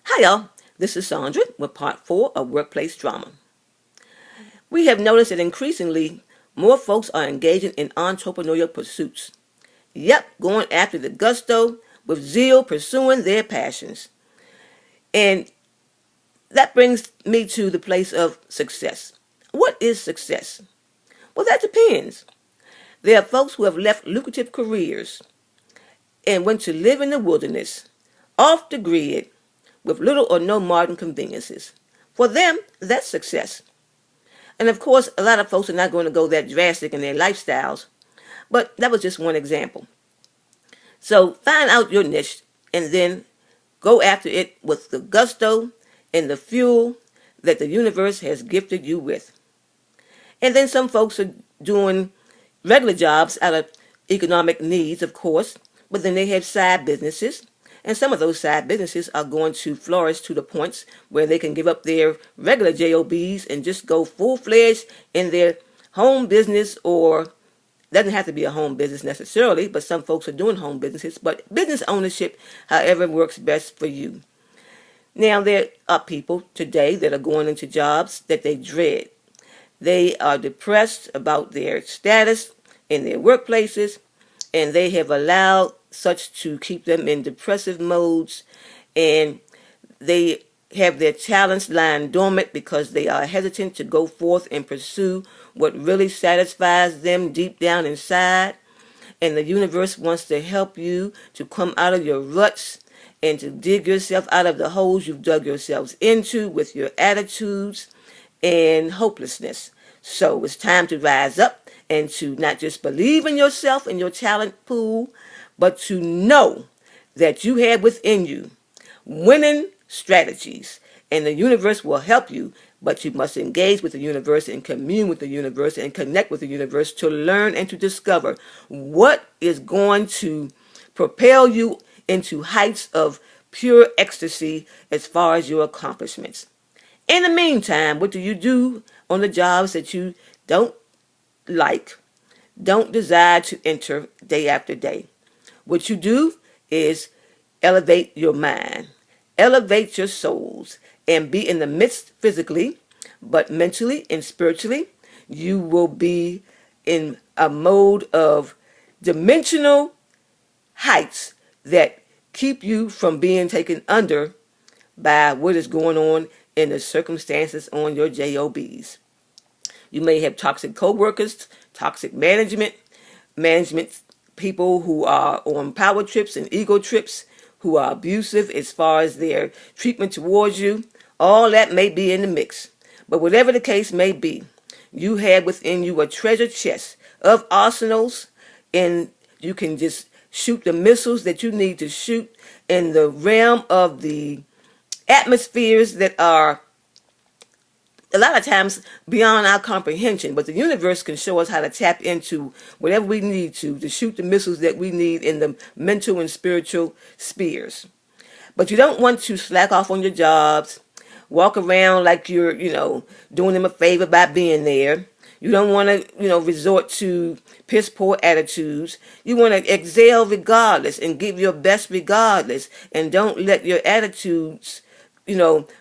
Hi y'all, this is Sandra with part 4 of Workplace Drama. We have noticed that increasingly more folks are engaging in entrepreneurial pursuits. Yep, going after the gusto with zeal, pursuing their passions. And that brings me to the place of success. What is success? Well, that depends. There are folks who have left lucrative careers and went to live in the wilderness, off the grid, with little or no modern conveniences. For them, that's success. And of course, a lot of folks are not going to go that drastic in their lifestyles, but that was just one example. So find out your niche and then go after it with the gusto and the fuel that the universe has gifted you with. And then some folks are doing regular jobs out of economic needs, of course, but then they have side businesses. And some of those side businesses are going to flourish to the points where they can give up their regular JOBs and just go full-fledged in their home business, or doesn't have to be a home business necessarily, but some folks are doing home businesses. But business ownership, however, works best for you. Now, there are people today that are going into jobs that they dread. They are depressed about their status in their workplaces, and they have allowed such to keep them in depressive modes, and they have their talents lying dormant because they are hesitant to go forth and pursue what really satisfies them deep down inside. And the universe wants to help you to come out of your ruts and to dig yourself out of the holes you've dug yourselves into with your attitudes and hopelessness. So it's time to rise up and to not just believe in yourself and your talent pool, but to know that you have within you winning strategies, and the universe will help you, but you must engage with the universe and commune with the universe and connect with the universe to learn and to discover what is going to propel you into heights of pure ecstasy as far as your accomplishments. In the meantime, what do you do on the jobs that you don't like, don't desire to enter day after day? What you do is elevate your mind, elevate your souls, and be in the midst physically, but mentally and spiritually, you will be in a mode of dimensional heights that keep you from being taken under by what is going on in the circumstances on your JOBs. You may have toxic co-workers, toxic management people who are on power trips and ego trips, who are abusive as far as their treatment towards you. All that may be in the mix. But whatever the case may be, you have within you a treasure chest of arsenals, and you can just shoot the missiles that you need to shoot in the realm of the atmospheres that are a lot of times beyond our comprehension, but the universe can show us how to tap into whatever we need to shoot the missiles that we need in the mental and spiritual spheres. But you don't want to slack off on your jobs, walk around like you're, doing them a favor by being there. You don't want to, resort to piss poor attitudes. You want to excel regardless and give your best regardless, and don't let your attitudes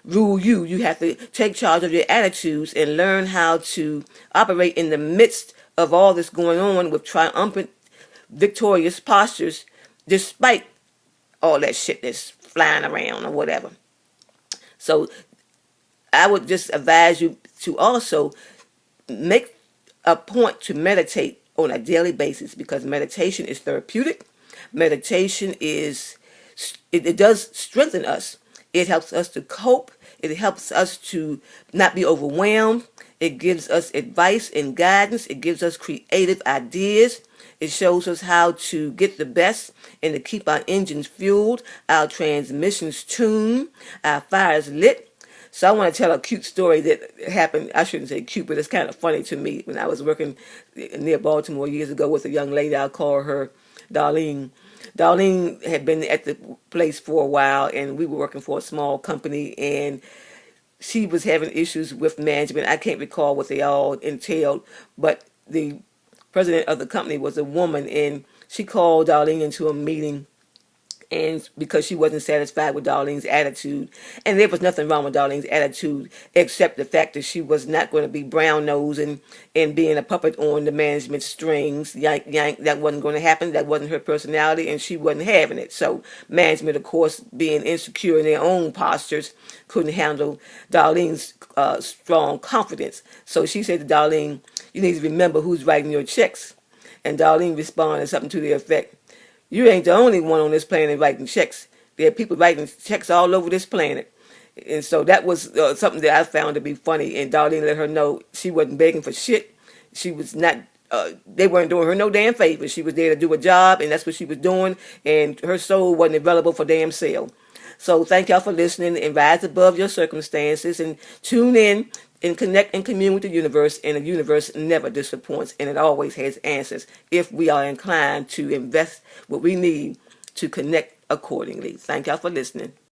rule you. You have to take charge of your attitudes and learn how to operate in the midst of all this going on with triumphant, victorious postures, despite all that shit that's flying around or whatever. So I would just advise you to also make a point to meditate on a daily basis, because meditation is therapeutic. Meditation it does strengthen us. It helps us to cope. It helps us to not be overwhelmed. It gives us advice and guidance. It gives us creative ideas. It shows us how to get the best and to keep our engines fueled, our transmissions tuned, our fires lit. So I want to tell a cute story that happened. I shouldn't say cute, but it's kind of funny to me. When I was working near Baltimore years ago with a young lady, I'll call her Darlene. Darlene had been at the place for a while, and we were working for a small company, and she was having issues with management. I can't recall what they all entailed, but the president of the company was a woman, and she called Darlene into a meeting, and because she wasn't satisfied with Darlene's attitude. And there was nothing wrong with Darlene's attitude except the fact that she was not going to be brown nosing and being a puppet on the management strings. Yank, yank, that wasn't going to happen. That wasn't her personality, and she wasn't having it. So management, of course, being insecure in their own postures, couldn't handle Darlene's strong confidence. So she said to Darlene, "You need to remember who's writing your checks." And Darlene responded something to the effect, "You ain't the only one on this planet writing checks. There are people writing checks all over this planet." And so that was something that I found to be funny. And Darlene let her know she wasn't begging for shit. She was not, they weren't doing her no damn favor. She was there to do a job, and that's what she was doing. And her soul wasn't available for damn sale. So thank y'all for listening, and rise above your circumstances and tune in and connect and commune with the universe. And the universe never disappoints, and it always has answers if we are inclined to invest what we need to connect accordingly. Thank y'all for listening.